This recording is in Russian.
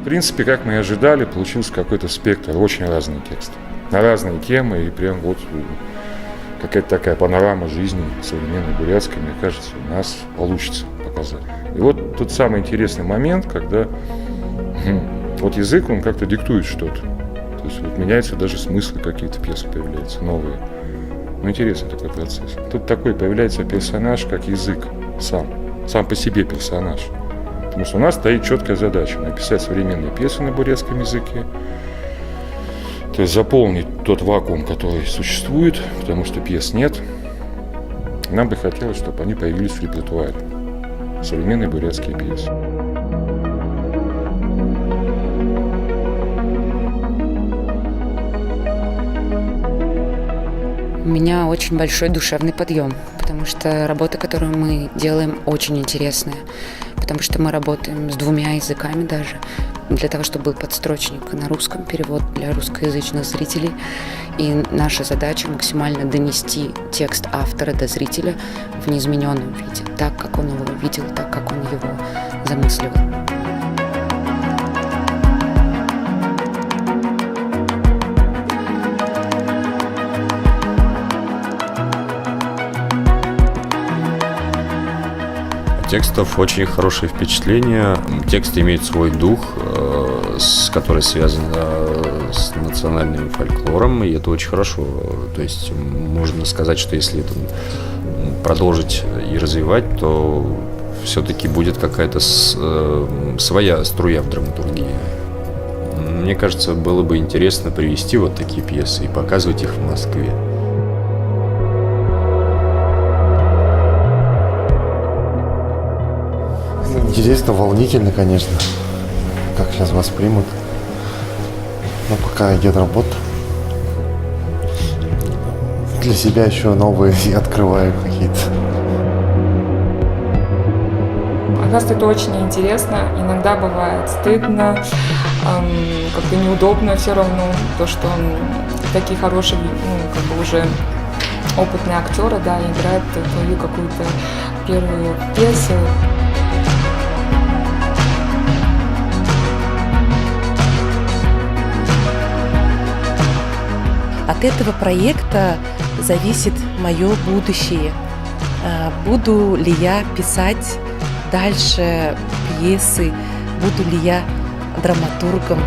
принципе, как мы и ожидали, получился какой-то спектр, очень разные тексты. На разные темы, и прям вот какая-то такая панорама жизни современной бурятской, мне кажется, у нас получится показать. И вот тот самый интересный момент, когда вот язык, он как-то диктует что-то. То есть вот меняются даже смыслы, какие-то пьесы появляются новые. Ну, интересный такой процесс. Тут такой появляется персонаж, как язык сам по себе персонаж. Потому что у нас стоит четкая задача написать современные пьесы на бурятском языке, то есть заполнить тот вакуум, который существует, потому что пьес нет. Нам бы хотелось, чтобы они появились в репертуаре. Современные бурятские пьесы. У меня очень большой душевный подъем, потому что работа, которую мы делаем, очень интересная, потому что мы работаем с 2 языками даже, для того, чтобы был подстрочник на русском, перевод для русскоязычных зрителей. И наша задача максимально донести текст автора до зрителя в неизмененном виде, так, как он его видел, так, как он его замысливал. Текстов очень хорошее впечатление. Текст имеет свой дух, который связан с национальным фольклором, и это очень хорошо. То есть можно сказать, что если это продолжить и развивать, то все-таки будет какая-то своя струя в драматургии. Мне кажется, было бы интересно привести вот такие пьесы и показывать их в Москве. Интересно, волнительно, конечно, как сейчас воспримут. Но пока идет работа. Для себя еще новые открываю какие-то. Оказывается, это очень интересно. Иногда бывает стыдно, как-то неудобно все равно, то, что такие хорошие, как бы уже опытные актеры, да, играют твою какую-то первую пьесу. От этого проекта зависит мое будущее. Буду ли я писать дальше пьесы, буду ли я драматургом.